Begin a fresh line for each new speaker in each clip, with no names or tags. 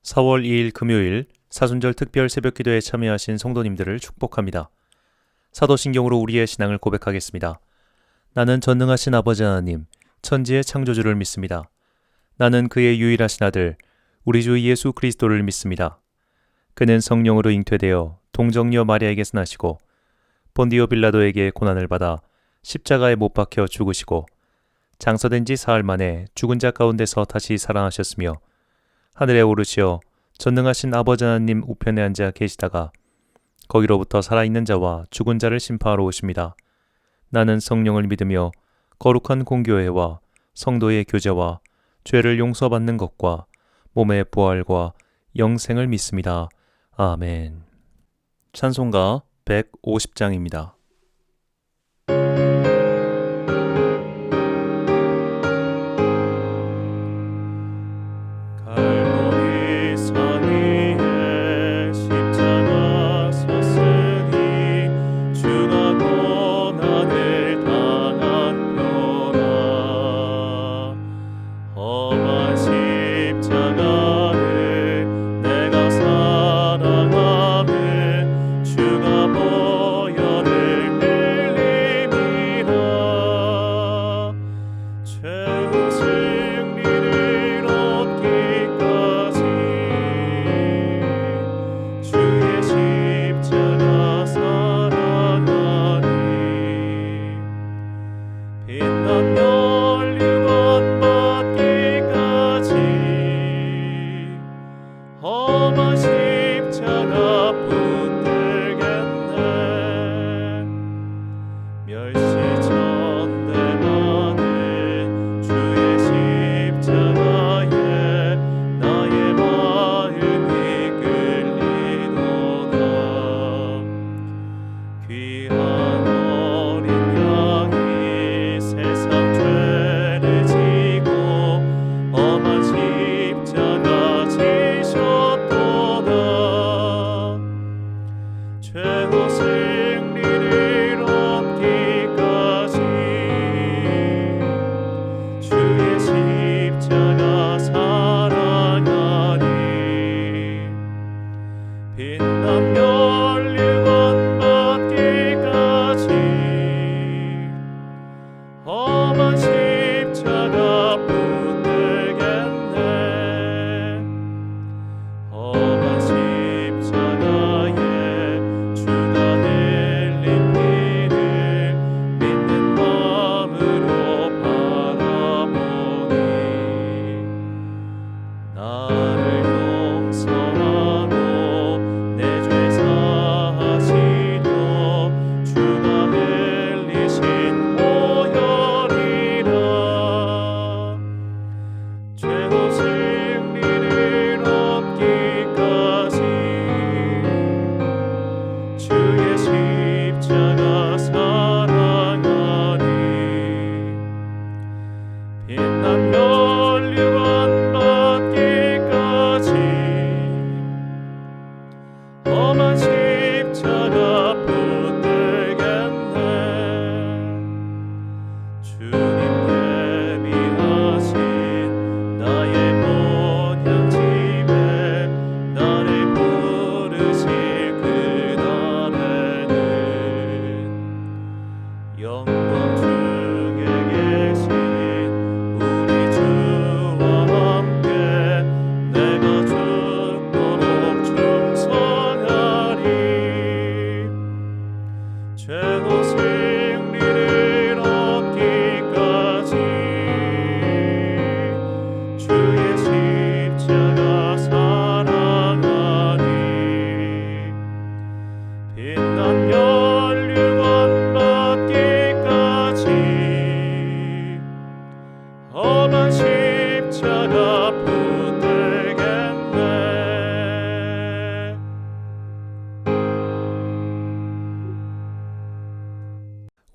4월 2일 금요일 사순절 특별 새벽기도에 참여하신 성도님들을 축복합니다. 사도신경으로 우리의 신앙을 고백하겠습니다. 나는 전능하신 아버지 하나님, 천지의 창조주를 믿습니다. 나는 그의 유일하신 아들, 우리 주 예수 그리스도를 믿습니다. 그는 성령으로 잉태되어 동정녀 마리아에게서 나시고 본디오 빌라도에게 고난을 받아 십자가에 못 박혀 죽으시고 장사된 지 사흘 만에 죽은 자 가운데서 다시 살아나셨으며 하늘에 오르시어 전능하신 아버지 하나님 우편에 앉아 계시다가 거기로부터 살아있는 자와 죽은 자를 심판하러 오십니다. 나는 성령을 믿으며 거룩한 공교회와 성도의 교제와 죄를 용서받는 것과 몸의 부활과 영생을 믿습니다. 아멘. 찬송가 150장입니다.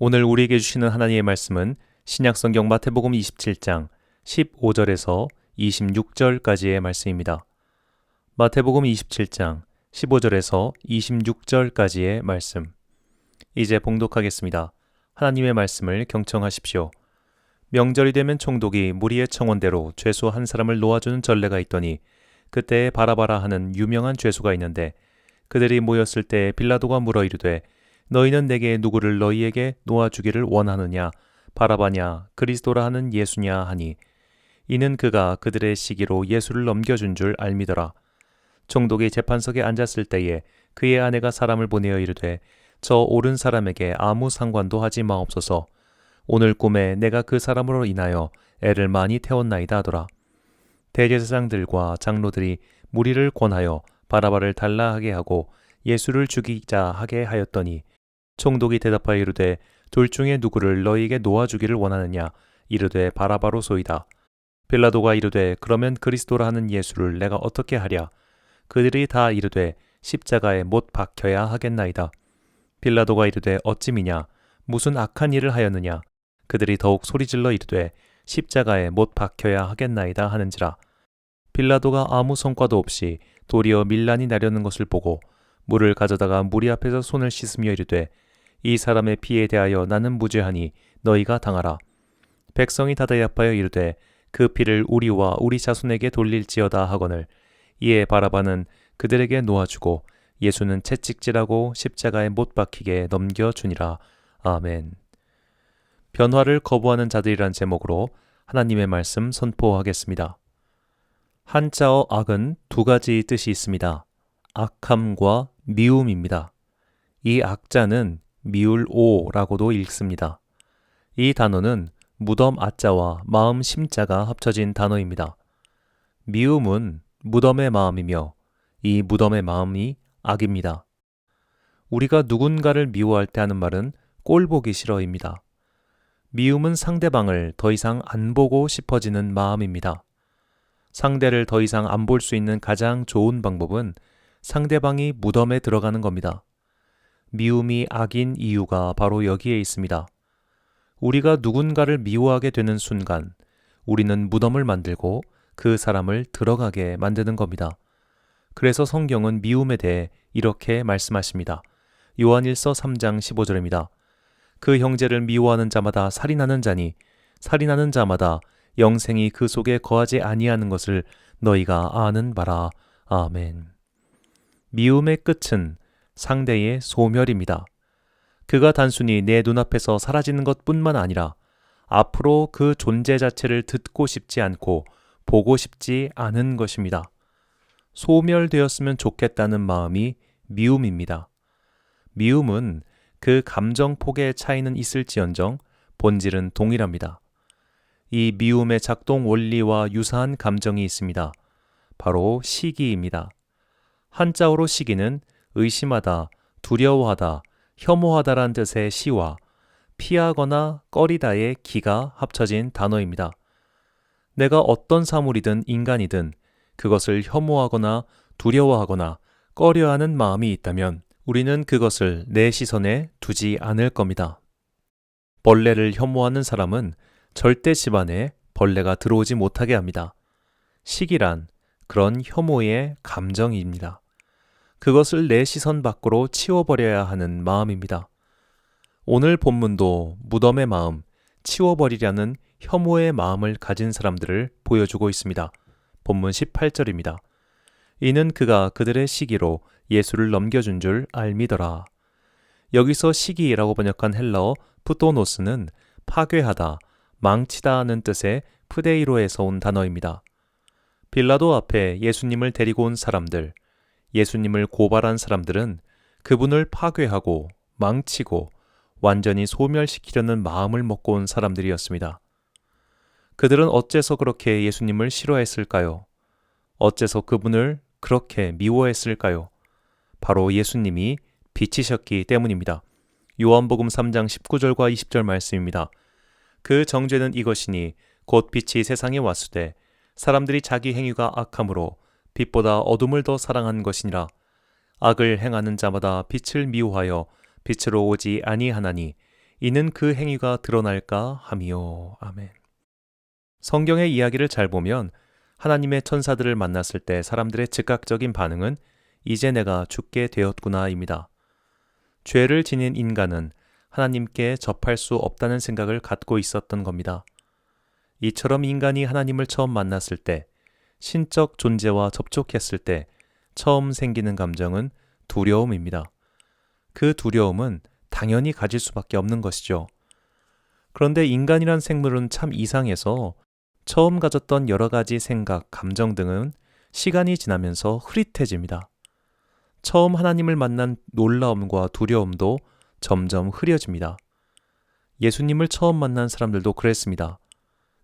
오늘 우리에게 주시는 하나님의 말씀은 신약성경 마태복음 27장 15절에서 26절까지의 말씀입니다. 마태복음 27장 15절에서 26절까지의 말씀. 이제 봉독하겠습니다. 하나님의 말씀을 경청하십시오. 명절이 되면 총독이 무리의 청원대로 죄수 한 사람을 놓아주는 전례가 있더니 그때에 바라바라 하는 유명한 죄수가 있는데 그들이 모였을 때 빌라도가 물어 이르되 너희는 내게 누구를 너희에게 놓아주기를 원하느냐 바라바냐 그리스도라 하는 예수냐 하니 이는 그가 그들의 시기로 예수를 넘겨준 줄 알미더라. 총독이 재판석에 앉았을 때에 그의 아내가 사람을 보내어 이르되 저 옳은 사람에게 아무 상관도 하지 마옵소서. 오늘 꿈에 내가 그 사람으로 인하여 애를 많이 태웠나이다 하더라. 대제사장들과 장로들이 무리를 권하여 바라바를 달라 하게 하고 예수를 죽이자 하게 하였더니 총독이 대답하여 이르되 둘 중에 누구를 너희에게 놓아주기를 원하느냐 이르되 바라바로소이다. 빌라도가 이르되 그러면 그리스도라 하는 예수를 내가 어떻게 하랴. 그들이 다 이르되 십자가에 못 박혀야 하겠나이다. 빌라도가 이르되 어찌미냐 무슨 악한 일을 하였느냐. 그들이 더욱 소리질러 이르되 십자가에 못 박혀야 하겠나이다 하는지라. 빌라도가 아무 성과도 없이 도리어 밀란이 나려는 것을 보고 물을 가져다가 무리 앞에서 손을 씻으며 이르되 이 사람의 피에 대하여 나는 무죄하니 너희가 당하라. 백성이 다 대답하여 이르되 그 피를 우리와 우리 자손에게 돌릴지어다 하거늘 이에 바라바는 그들에게 놓아주고 예수는 채찍질하고 십자가에 못 박히게 넘겨주니라. 아멘. 변화를 거부하는 자들이란 제목으로 하나님의 말씀 선포하겠습니다. 한자어 악은 두 가지 뜻이 있습니다. 악함과 미움입니다. 이 악자는 미울오라고도 읽습니다. 이 단어는 무덤 아자와 마음 심자가 합쳐진 단어입니다. 미움은 무덤의 마음이며 이 무덤의 마음이 악입니다. 우리가 누군가를 미워할 때 하는 말은 꼴 보기 싫어입니다. 미움은 상대방을 더 이상 안 보고 싶어지는 마음입니다. 상대를 더 이상 안 볼 수 있는 가장 좋은 방법은 상대방이 무덤에 들어가는 겁니다. 미움이 악인 이유가 바로 여기에 있습니다. 우리가 누군가를 미워하게 되는 순간 우리는 무덤을 만들고 그 사람을 들어가게 만드는 겁니다. 그래서 성경은 미움에 대해 이렇게 말씀하십니다. 요한일서 3장 15절입니다. 그 형제를 미워하는 자마다 살인하는 자니 살인하는 자마다 영생이 그 속에 거하지 아니하는 것을 너희가 아는 바라. 아멘. 미움의 끝은 상대의 소멸입니다. 그가 단순히 내 눈앞에서 사라지는 것뿐만 아니라 앞으로 그 존재 자체를 듣고 싶지 않고 보고 싶지 않은 것입니다. 소멸되었으면 좋겠다는 마음이 미움입니다. 미움은 그 감정 폭의 차이는 있을지언정 본질은 동일합니다. 이 미움의 작동 원리와 유사한 감정이 있습니다. 바로 시기입니다. 한자어로 시기는 의심하다, 두려워하다, 혐오하다란 뜻의 시와 피하거나 꺼리다의 기가 합쳐진 단어입니다. 내가 어떤 사물이든 인간이든 그것을 혐오하거나 두려워하거나 꺼려하는 마음이 있다면 우리는 그것을 내 시선에 두지 않을 겁니다. 벌레를 혐오하는 사람은 절대 집안에 벌레가 들어오지 못하게 합니다. 시기란 그런 혐오의 감정입니다. 그것을 내 시선 밖으로 치워버려야 하는 마음입니다. 오늘 본문도 무덤의 마음, 치워버리려는 혐오의 마음을 가진 사람들을 보여주고 있습니다. 본문 18절입니다. 이는 그가 그들의 시기로 예수를 넘겨준 줄 알미더라. 여기서 시기라고 번역한 헬라어 푸토노스는 파괴하다, 망치다 하는 뜻의 푸데이로에서 온 단어입니다. 빌라도 앞에 예수님을 데리고 온 사람들, 예수님을 고발한 사람들은 그분을 파괴하고 망치고 완전히 소멸시키려는 마음을 먹고 온 사람들이었습니다. 그들은 어째서 그렇게 예수님을 싫어했을까요? 어째서 그분을 그렇게 미워했을까요? 바로 예수님이 빛이셨기 때문입니다. 요한복음 3장 19절과 20절 말씀입니다. 그 정죄는 이것이니 곧 빛이 세상에 왔으되 사람들이 자기 행위가 악함으로 빛보다 어둠을 더 사랑한 것이니라. 악을 행하는 자마다 빛을 미워하여 빛으로 오지 아니하나니 이는 그 행위가 드러날까 함이요. 아멘. 성경의 이야기를 잘 보면 하나님의 천사들을 만났을 때 사람들의 즉각적인 반응은 이제 내가 죽게 되었구나입니다. 죄를 지닌 인간은 하나님께 접할 수 없다는 생각을 갖고 있었던 겁니다. 이처럼 인간이 하나님을 처음 만났을 때 신적 존재와 접촉했을 때 처음 생기는 감정은 두려움입니다. 그 두려움은 당연히 가질 수밖에 없는 것이죠. 그런데 인간이란 생물은 참 이상해서 처음 가졌던 여러 가지 생각, 감정 등은 시간이 지나면서 흐릿해집니다. 처음 하나님을 만난 놀라움과 두려움도 점점 흐려집니다. 예수님을 처음 만난 사람들도 그랬습니다.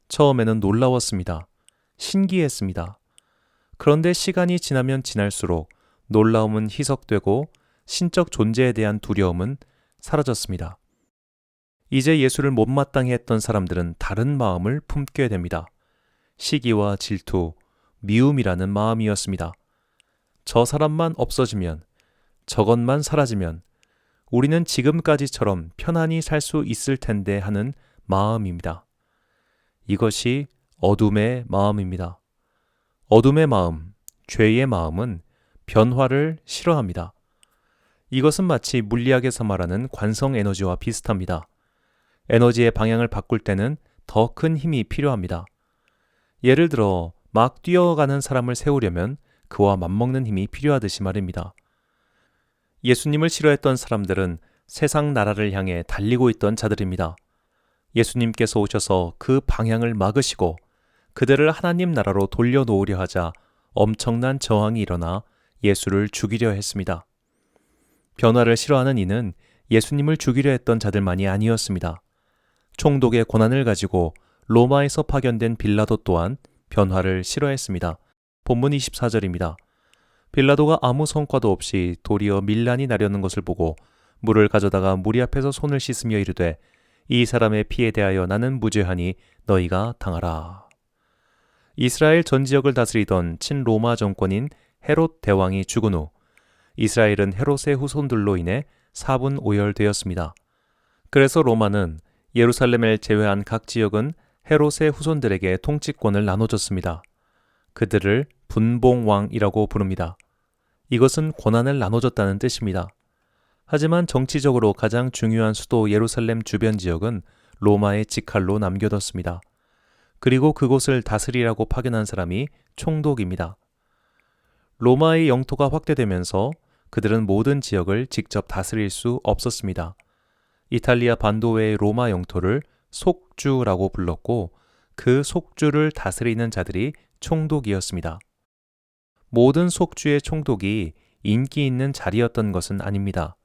처음에는 놀라웠습니다. 신기했습니다. 그런데 시간이 지나면 지날수록 놀라움은 희석되고 신적 존재에 대한 두려움은 사라졌습니다. 이제 예수를 못마땅해 했던 사람들은 다른 마음을 품게 됩니다. 시기와 질투, 미움이라는 마음이었습니다. 저 사람만 없어지면, 저것만 사라지면 우리는 지금까지처럼 편안히 살 수 있을 텐데 하는 마음입니다. 이것이 어둠의 마음입니다. 어둠의 마음, 죄의 마음은 변화를 싫어합니다. 이것은 마치 물리학에서 말하는 관성 에너지와 비슷합니다. 에너지의 방향을 바꿀 때는 더 큰 힘이 필요합니다. 예를 들어 막 뛰어가는 사람을 세우려면 그와 맞먹는 힘이 필요하듯이 말입니다. 예수님을 싫어했던 사람들은 세상 나라를 향해 달리고 있던 자들입니다. 예수님께서 오셔서 그 방향을 막으시고 그들을 하나님 나라로 돌려놓으려 하자 엄청난 저항이 일어나 예수를 죽이려 했습니다. 변화를 싫어하는 이는 예수님을 죽이려 했던 자들만이 아니었습니다. 총독의 권한을 가지고 로마에서 파견된 빌라도 또한 변화를 싫어했습니다. 본문 24절입니다. 빌라도가 아무 성과도 없이 도리어 밀란이 나려는 것을 보고 물을 가져다가 무리 앞에서 손을 씻으며 이르되 이 사람의 피에 대하여 나는 무죄하니 너희가 당하라. 이스라엘 전 지역을 다스리던 친로마 정권인 헤롯 대왕이 죽은 후 이스라엘은 헤롯의 후손들로 인해 사분오열되었습니다. 그래서 로마는 예루살렘을 제외한 각 지역은 헤롯의 후손들에게 통치권을 나눠줬습니다. 그들을 분봉왕이라고 부릅니다. 이것은 권한을 나눠줬다는 뜻입니다. 하지만 정치적으로 가장 중요한 수도 예루살렘 주변 지역은 로마의 직할로 남겨뒀습니다. 그리고 그곳을 다스리라고 파견한 사람이 총독입니다. 로마의 영토가 확대되면서 그들은 모든 지역을 직접 다스릴 수 없었습니다. 이탈리아 반도 외의 로마 영토를 속주라고 불렀고 그 속주를 다스리는 자들이 총독이었습니다. 모든 속주의 총독이 인기 있는 자리였던 것은 아닙니다.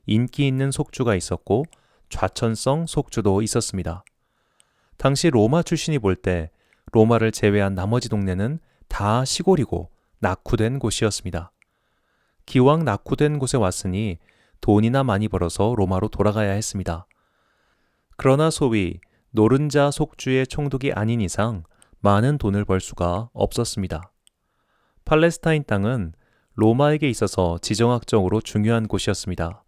인기 있는 속주가 있었고 좌천성 속주도 있었습니다. 당시 로마 출신이 볼 때 로마를 제외한 나머지 동네는 다 시골이고 낙후된 곳이었습니다. 기왕 낙후된 곳에 왔으니 돈이나 많이 벌어서 로마로 돌아가야 했습니다. 그러나 소위 노른자 속주의 총독이 아닌 이상 많은 돈을 벌 수가 없었습니다. 팔레스타인 땅은 로마에게 있어서 지정학적으로 중요한 곳이었습니다.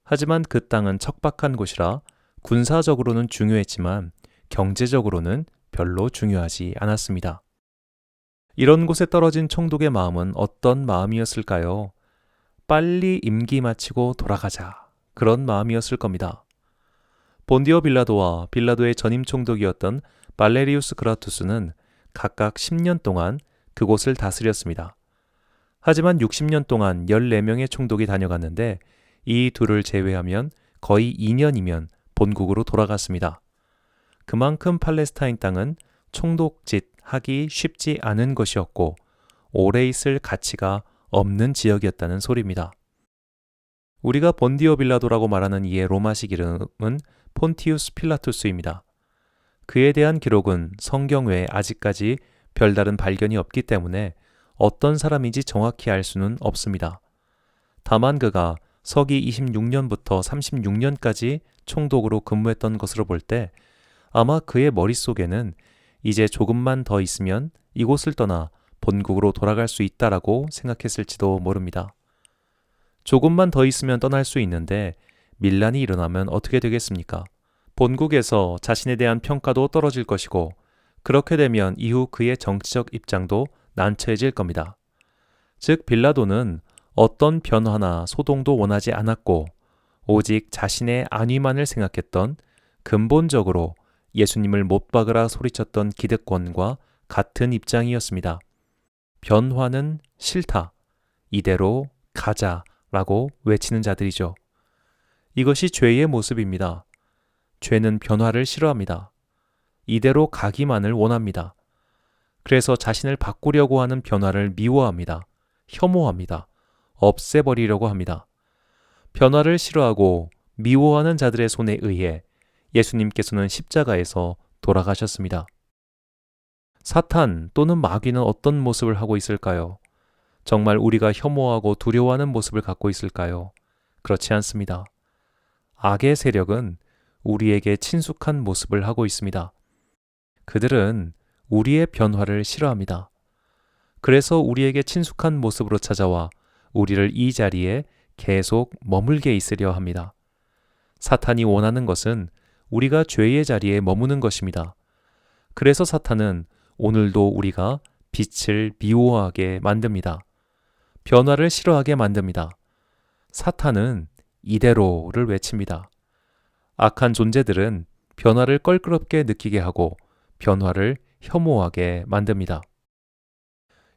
하지만 그 땅은 척박한 곳이라 군사적으로는 중요했지만 경제적으로는 별로 중요하지 않았습니다. 이런 곳에 떨어진 총독의 마음은 어떤 마음이었을까요? 빨리 임기 마치고 돌아가자. 그런 마음이었을 겁니다. 본디오 빌라도와 빌라도의 전임 총독이었던 발레리우스 그라투스는 각각 10년 동안 그곳을 다스렸습니다. 하지만 60년 동안 14명의 총독이 다녀갔는데 이 둘을 제외하면 거의 2년이면 본국으로 돌아갔습니다. 그만큼 팔레스타인 땅은 총독짓 하기 쉽지 않은 것이었고 오래 있을 가치가 없는 지역이었다는 소리입니다. 우리가 본디오 빌라도라고 말하는 이의 로마식 이름은 폰티우스 필라투스입니다. 그에 대한 기록은 성경 외에 아직까지 별다른 발견이 없기 때문에 어떤 사람인지 정확히 알 수는 없습니다. 다만 그가 서기 26년부터 36년까지 총독으로 근무했던 것으로 볼 때 아마 그의 머릿속에는 이제 조금만 더 있으면 이곳을 떠나 본국으로 돌아갈 수 있다라고 생각했을지도 모릅니다. 조금만 더 있으면 떠날 수 있는데 밀란이 일어나면 어떻게 되겠습니까? 본국에서 자신에 대한 평가도 떨어질 것이고 그렇게 되면 이후 그의 정치적 입장도 난처해질 겁니다. 즉 빌라도는 어떤 변화나 소동도 원하지 않았고 오직 자신의 안위만을 생각했던 근본적으로 예수님을 못 박으라 소리쳤던 기득권과 같은 입장이었습니다. 변화는 싫다, 이대로 가자라고 외치는 자들이죠. 이것이 죄의 모습입니다. 죄는 변화를 싫어합니다. 이대로 가기만을 원합니다. 그래서 자신을 바꾸려고 하는 변화를 미워합니다. 혐오합니다. 없애버리려고 합니다. 변화를 싫어하고 미워하는 자들의 손에 의해 예수님께서는 십자가에서 돌아가셨습니다. 사탄 또는 마귀는 어떤 모습을 하고 있을까요? 정말 우리가 혐오하고 두려워하는 모습을 갖고 있을까요? 그렇지 않습니다. 악의 세력은 우리에게 친숙한 모습을 하고 있습니다. 그들은 우리의 변화를 싫어합니다. 그래서 우리에게 친숙한 모습으로 찾아와 우리를 이 자리에 계속 머물게 있으려 합니다. 사탄이 원하는 것은 우리가 죄의 자리에 머무는 것입니다. 그래서 사탄은 오늘도 우리가 빛을 미워하게 만듭니다. 변화를 싫어하게 만듭니다. 사탄은 이대로를 외칩니다. 악한 존재들은 변화를 껄끄럽게 느끼게 하고 변화를 혐오하게 만듭니다.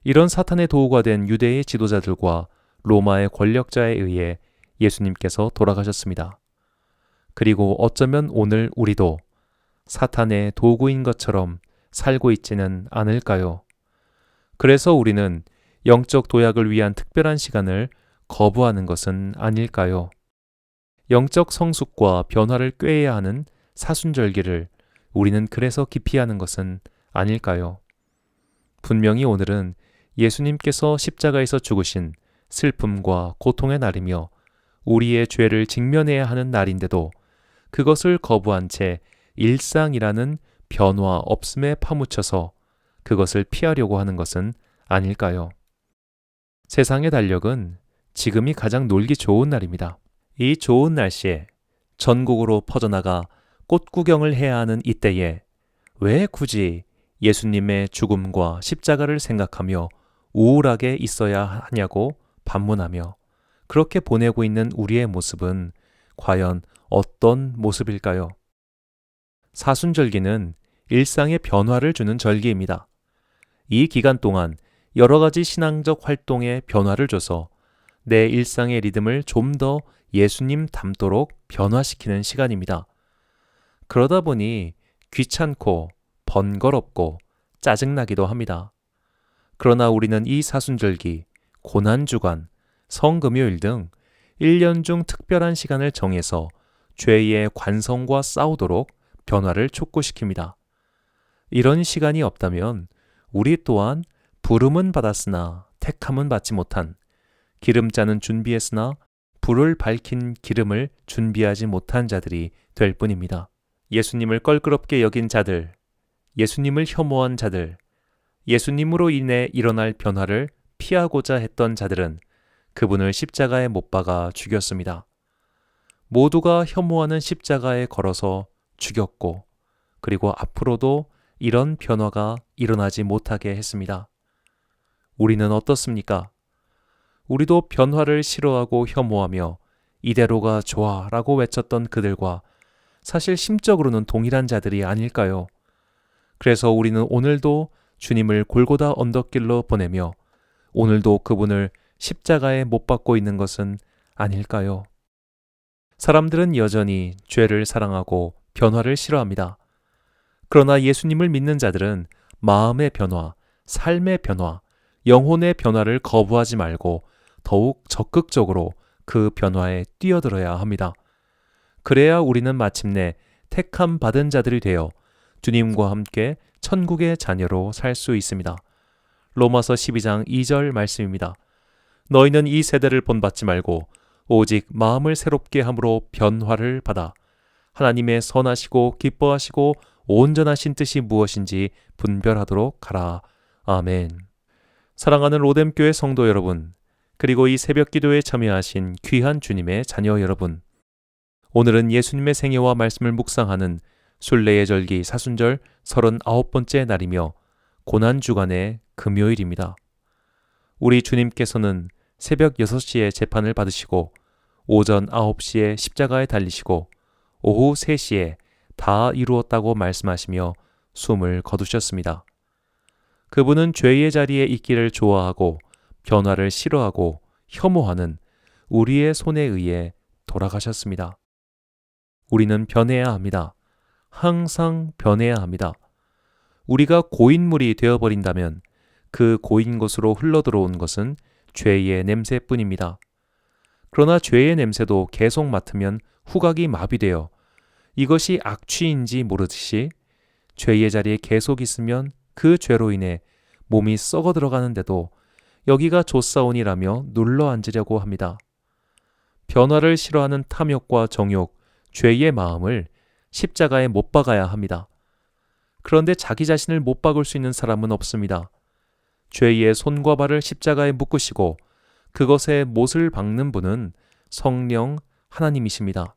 이런 사탄의 도구가 된 유대의 지도자들과 로마의 권력자에 의해 예수님께서 돌아가셨습니다. 그리고 어쩌면 오늘 우리도 사탄의 도구인 것처럼 살고 있지는 않을까요? 그래서 우리는 영적 도약을 위한 특별한 시간을 거부하는 것은 아닐까요? 영적 성숙과 변화를 꾀해야 하는 사순절기를 우리는 그래서 기피하는 것은 아닐까요? 분명히 오늘은 예수님께서 십자가에서 죽으신 슬픔과 고통의 날이며 우리의 죄를 직면해야 하는 날인데도 그것을 거부한 채 일상이라는 변화 없음에 파묻혀서 그것을 피하려고 하는 것은 아닐까요? 세상의 달력은 지금이 가장 놀기 좋은 날입니다. 이 좋은 날씨에 전국으로 퍼져나가 꽃 구경을 해야 하는 이때에 왜 굳이 예수님의 죽음과 십자가를 생각하며 우울하게 있어야 하냐고 반문하며 그렇게 보내고 있는 우리의 모습은 과연 어떤 모습일까요? 사순절기는 일상의 변화를 주는 절기입니다. 이 기간 동안 여러 가지 신앙적 활동에 변화를 줘서 내 일상의 리듬을 좀 더 예수님 닮도록 변화시키는 시간입니다. 그러다 보니 귀찮고 번거롭고 짜증나기도 합니다. 그러나 우리는 이 사순절기, 고난주간, 성금요일 등 1년 중 특별한 시간을 정해서 죄의 관성과 싸우도록 변화를 촉구시킵니다. 이런 시간이 없다면 우리 또한 부름은 받았으나 택함은 받지 못한, 기름자는 준비했으나 불을 밝힌 기름을 준비하지 못한 자들이 될 뿐입니다. 예수님을 껄끄럽게 여긴 자들, 예수님을 혐오한 자들, 예수님으로 인해 일어날 변화를 피하고자 했던 자들은 그분을 십자가에 못 박아 죽였습니다. 모두가 혐오하는 십자가에 걸어서 죽였고 그리고 앞으로도 이런 변화가 일어나지 못하게 했습니다. 우리는 어떻습니까? 우리도 변화를 싫어하고 혐오하며 이대로가 좋아라고 외쳤던 그들과 사실 심적으로는 동일한 자들이 아닐까요? 그래서 우리는 오늘도 주님을 골고다 언덕길로 보내며 오늘도 그분을 십자가에 못 박고 있는 것은 아닐까요? 사람들은 여전히 죄를 사랑하고 변화를 싫어합니다. 그러나 예수님을 믿는 자들은 마음의 변화, 삶의 변화, 영혼의 변화를 거부하지 말고 더욱 적극적으로 그 변화에 뛰어들어야 합니다. 그래야 우리는 마침내 택함 받은 자들이 되어 주님과 함께 천국의 자녀로 살 수 있습니다. 로마서 12장 2절 말씀입니다. 너희는 이 세대를 본받지 말고 오직 마음을 새롭게 함으로 변화를 받아 하나님의 선하시고 기뻐하시고 온전하신 뜻이 무엇인지 분별하도록 하라. 아멘. 사랑하는 로뎀교회 성도 여러분, 그리고 이 새벽 기도에 참여하신 귀한 주님의 자녀 여러분, 오늘은 예수님의 생애와 말씀을 묵상하는 순례의 절기 사순절 39번째 날이며 고난주간의 금요일입니다. 우리 주님께서는 새벽 6시에 재판을 받으시고 오전 9시에 십자가에 달리시고 오후 3시에 다 이루었다고 말씀하시며 숨을 거두셨습니다. 그분은 죄의 자리에 있기를 좋아하고 변화를 싫어하고 혐오하는 우리의 손에 의해 돌아가셨습니다. 우리는 변해야 합니다. 항상 변해야 합니다. 우리가 고인물이 되어버린다면 그 고인 곳으로 흘러들어온 것은 죄의 냄새뿐입니다. 그러나 죄의 냄새도 계속 맡으면 후각이 마비되어 이것이 악취인지 모르듯이 죄의 자리에 계속 있으면 그 죄로 인해 몸이 썩어 들어가는데도 여기가 좋사오니라며 눌러 앉으려고 합니다. 변화를 싫어하는 탐욕과 정욕, 죄의 마음을 십자가에 못 박아야 합니다. 그런데 자기 자신을 못 박을 수 있는 사람은 없습니다. 죄의 손과 발을 십자가에 묶으시고 그것에 못을 박는 분은 성령 하나님이십니다.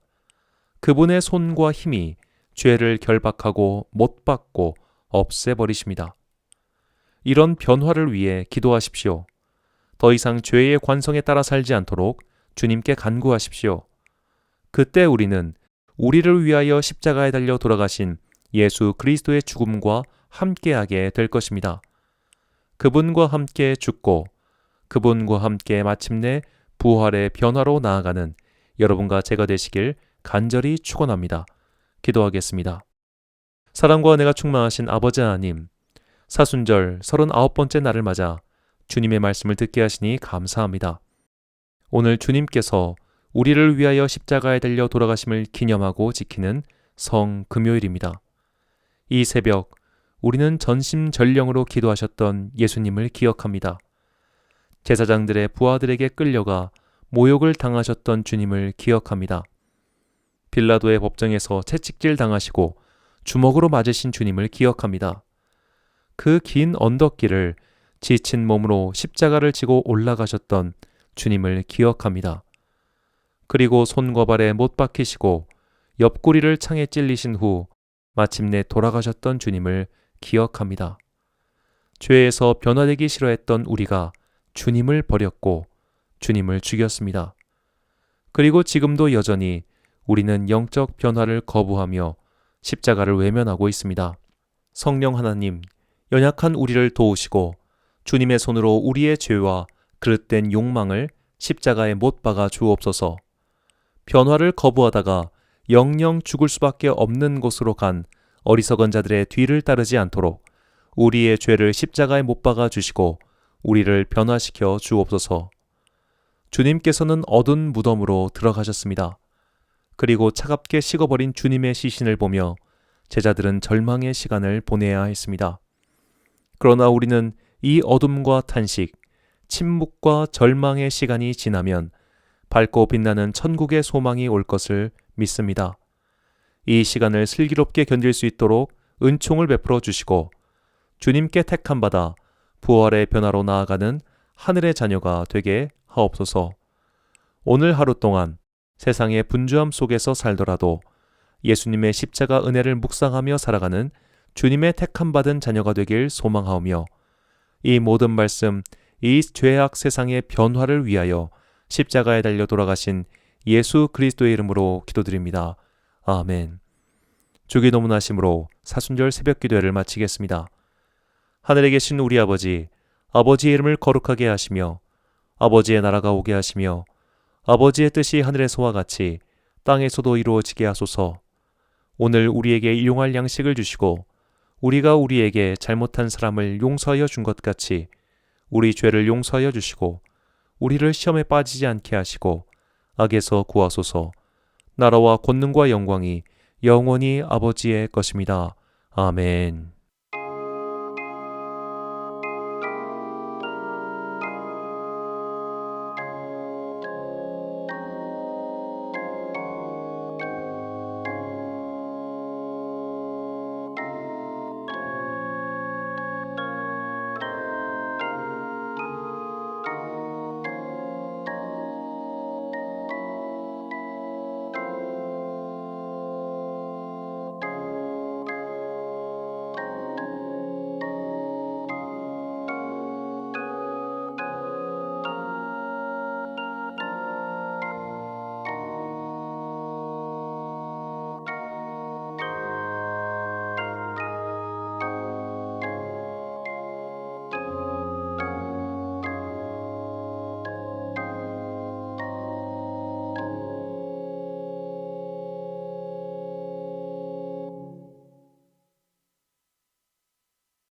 그분의 손과 힘이 죄를 결박하고 못 박고 없애버리십니다. 이런 변화를 위해 기도하십시오. 더 이상 죄의 관성에 따라 살지 않도록 주님께 간구하십시오. 그때 우리는 우리를 위하여 십자가에 달려 돌아가신 예수 그리스도의 죽음과 함께하게 될 것입니다. 그분과 함께 죽고 그분과 함께 마침내 부활의 변화로 나아가는 여러분과 제가 되시길 간절히 축원합니다. 기도하겠습니다. 사랑과 은혜가 충만하신 아버지 하나님, 사순절 39번째 날을 맞아 주님의 말씀을 듣게 하시니 감사합니다. 오늘 주님께서 우리를 위하여 십자가에 달려 돌아가심을 기념하고 지키는 성금요일입니다. 이 새벽 우리는 전심전령으로 기도하셨던 예수님을 기억합니다. 제사장들의 부하들에게 끌려가 모욕을 당하셨던 주님을 기억합니다. 빌라도의 법정에서 채찍질 당하시고 주먹으로 맞으신 주님을 기억합니다. 그 긴 언덕길을 지친 몸으로 십자가를 지고 올라가셨던 주님을 기억합니다. 그리고 손과 발에 못 박히시고 옆구리를 창에 찔리신 후 마침내 돌아가셨던 주님을 기억합니다. 죄에서 변화되기 싫어했던 우리가 주님을 버렸고 주님을 죽였습니다. 그리고 지금도 여전히 우리는 영적 변화를 거부하며 십자가를 외면하고 있습니다. 성령 하나님, 연약한 우리를 도우시고 주님의 손으로 우리의 죄와 그릇된 욕망을 십자가에 못 박아 주옵소서. 변화를 거부하다가 영영 죽을 수밖에 없는 곳으로 간 어리석은 자들의 뒤를 따르지 않도록 우리의 죄를 십자가에 못 박아 주시고 우리를 변화시켜 주옵소서. 주님께서는 어두운 무덤으로 들어가셨습니다. 그리고 차갑게 식어버린 주님의 시신을 보며 제자들은 절망의 시간을 보내야 했습니다. 그러나 우리는 이 어둠과 탄식, 침묵과 절망의 시간이 지나면 밝고 빛나는 천국의 소망이 올 것을 믿습니다. 이 시간을 슬기롭게 견딜 수 있도록 은총을 베풀어 주시고 주님께 택함 받아 부활의 변화로 나아가는 하늘의 자녀가 되게 하옵소서. 오늘 하루 동안 세상의 분주함 속에서 살더라도 예수님의 십자가 은혜를 묵상하며 살아가는 주님의 택함 받은 자녀가 되길 소망하오며 이 모든 말씀, 이 죄악 세상의 변화를 위하여 십자가에 달려 돌아가신 예수 그리스도의 이름으로 기도드립니다. 아멘. 주기 도문하심으로 사순절 새벽 기도회를 마치겠습니다. 하늘에 계신 우리 아버지, 아버지의 이름을 거룩하게 하시며 아버지의 나라가 오게 하시며 아버지의 뜻이 하늘에서와 같이 땅에서도 이루어지게 하소서. 오늘 우리에게 일용할 양식을 주시고 우리가 우리에게 잘못한 사람을 용서하여 준 것 같이 우리 죄를 용서하여 주시고 우리를 시험에 빠지지 않게 하시고 악에서 구하소서. 나라와 권능과 영광이 영원히 아버지의 것입니다. 아멘.